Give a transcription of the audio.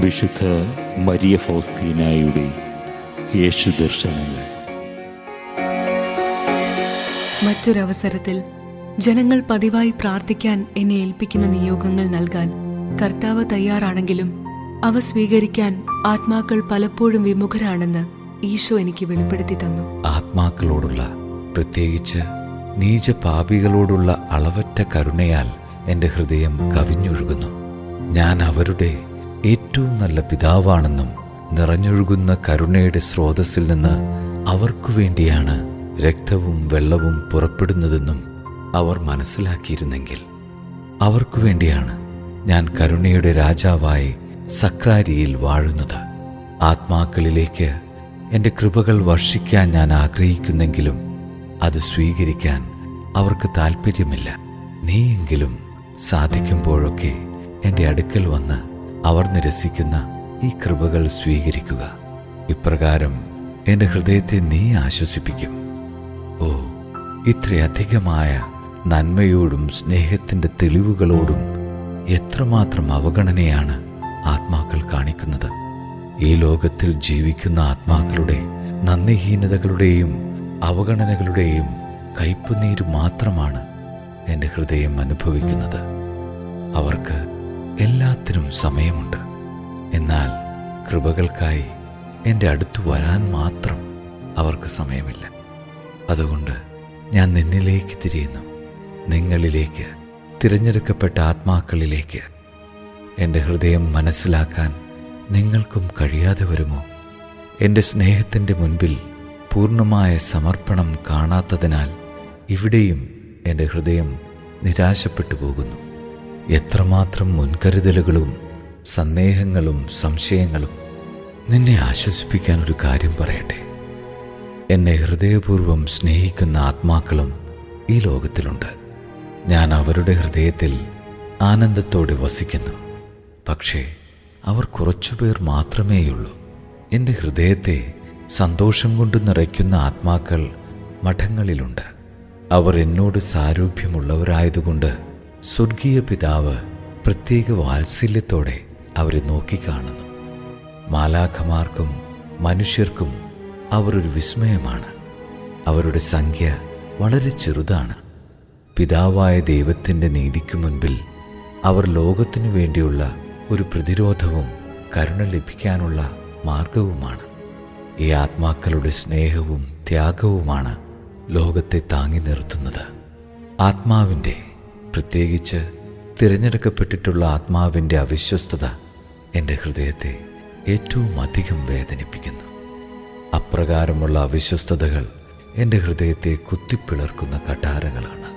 വിശുദ്ധ മരിയ ഫൗസ്തീനായുടെ യേശു ദർശനങ്ങൾ. മറ്റൊരവസരത്തിൽ ജനങ്ങൾ പതിവായി പ്രാർത്ഥിക്കാൻ എന്നെ ഏൽപ്പിക്കുന്ന നിയോഗങ്ങൾ നൽകാൻ കർത്താവ് തയ്യാറാണെങ്കിലും അവ സ്വീകരിക്കാൻ ആത്മാക്കൾ പലപ്പോഴും വിമുഖരാണെന്ന് ഈശോ എനിക്ക് വെളിപ്പെടുത്തി തന്നു. ആത്മാക്കളോടുള്ള, പ്രത്യേകിച്ച് നീചപാപികളോടുള്ള അളവറ്റ കരുണയാൽ എൻ്റെ ഹൃദയം കവിഞ്ഞൊഴുകുന്നു. ഞാൻ അവരുടെ ഏറ്റവും നല്ല പിതാവാണെന്നും നിറഞ്ഞൊഴുകുന്ന കരുണയുടെ സ്രോതസ്സിൽ നിന്ന് അവർക്കു വേണ്ടിയാണ് രക്തവും വെള്ളവും പുറപ്പെടുന്നതെന്നും അവർ മനസ്സിലാക്കിയിരുന്നെങ്കിൽ, അവർക്കു വേണ്ടിയാണ് ഞാൻ കരുണയുടെ രാജാവായി സക്രാരിയിൽ വാഴുന്നത്. ആത്മാക്കളിലേക്ക് എൻ്റെ കൃപകൾ വർഷിക്കാൻ ഞാൻ ആഗ്രഹിക്കുന്നെങ്കിലും അത് സ്വീകരിക്കാൻ അവർക്ക് താല്പര്യമില്ല. നീയെങ്കിലും സാധിക്കുമ്പോഴൊക്കെ എൻ്റെ അടുക്കൽ വന്ന് അവർ നിരസിക്കുന്ന ഈ കൃപകൾ സ്വീകരിക്കുക. ഇപ്രകാരം എൻ്റെ ഹൃദയത്തെ നീ ആശ്വസിപ്പിക്കും. ഓ, ഇത്രയധികമായ നന്മയോടും സ്നേഹത്തിൻ്റെ തെളിവുകളോടും എത്രമാത്രം അവഗണനയാണ് ആത്മാക്കൾ കാണിക്കുന്നത്. ഈ ലോകത്തിൽ ജീവിക്കുന്ന ആത്മാക്കളുടെ നന്ദിഹീനതകളുടെയും അവഗണനകളുടെയും കയ്പുനീര് മാത്രമാണ് എൻ്റെ ഹൃദയം അനുഭവിക്കുന്നത്. അവർക്ക് എല്ലാത്തിനും സമയമുണ്ട്, എന്നാൽ കൃപകൾക്കായി എൻ്റെ അടുത്തു വരാൻ മാത്രം അവർക്ക് സമയമില്ല. അതുകൊണ്ട് ഞാൻ നിന്നിലേക്ക് തിരിയുന്നു, നിങ്ങളിലേക്ക്, തിരഞ്ഞെടുക്കപ്പെട്ട ആത്മാക്കളിലേക്ക്. എൻ്റെ ഹൃദയം മനസ്സിലാക്കാൻ നിങ്ങൾക്കും കഴിയാതെ വരുമോ? എൻ്റെ സ്നേഹത്തിൻ്റെ മുൻപിൽ പൂർണ്ണമായ സമർപ്പണം കാണാത്തതിനാൽ ഇവിടെയും എൻ്റെ ഹൃദയം നിരാശപ്പെട്ടു പോകുന്നു. എത്രമാത്രം മുൻകരുതലുകളും സന്ദേഹങ്ങളും സംശയങ്ങളും. നിന്നെ ആശ്വസിപ്പിക്കാൻ ഒരു കാര്യം പറയട്ടെ. എന്നെ ഹൃദയപൂർവ്വം സ്നേഹിക്കുന്ന ആത്മാക്കളും ഈ ലോകത്തിലുണ്ട്. ഞാൻ അവരുടെ ഹൃദയത്തിൽ ആനന്ദത്തോടെ വസിക്കുന്നു. പക്ഷേ അവർ കുറച്ചുപേർ മാത്രമേയുള്ളൂ. എൻ്റെ ഹൃദയത്തെ സന്തോഷം കൊണ്ട് നിറയ്ക്കുന്ന ആത്മാക്കൾ മഠങ്ങളിലുണ്ട്. അവർ എന്നോട് സാരൂപ്യമുള്ളവരായതുകൊണ്ട് സ്വർഗീയ പിതാവ് പ്രത്യേക വാത്സല്യത്തോടെ അവരെ നോക്കിക്കാണുന്നു. മാലാഖമാർക്കും മനുഷ്യർക്കും അവർ ഒരു വിസ്മയമാണ്. അവരുടെ സംഖ്യ വളരെ ചെറുതാണ്. പിതാവായ ദൈവത്തിൻ്റെ നീതിക്കു മുൻപിൽ അവർ ലോകത്തിനു വേണ്ടിയുള്ള ഒരു പ്രതിരോധവും കരുണ ലഭിക്കാനുള്ള മാർഗവുമാണ്. ഈ ആത്മാക്കളുടെ സ്നേഹവും ത്യാഗവുമാണ് ലോകത്തെ താങ്ങി നിർത്തുന്നത്. ആത്മാവിൻ്റെ, പ്രത്യേകിച്ച് തിരഞ്ഞെടുക്കപ്പെട്ടിട്ടുള്ള ആത്മാവിൻ്റെ അവിശ്വസ്തത എൻ്റെ ഹൃദയത്തെ ഏറ്റവും അധികം വേദനിപ്പിക്കുന്നു. അപ്രകാരമുള്ള അവിശ്വസ്തതകൾ എൻ്റെ ഹൃദയത്തെ കുത്തിപ്പിളർക്കുന്ന കഠാരങ്ങളാണ്.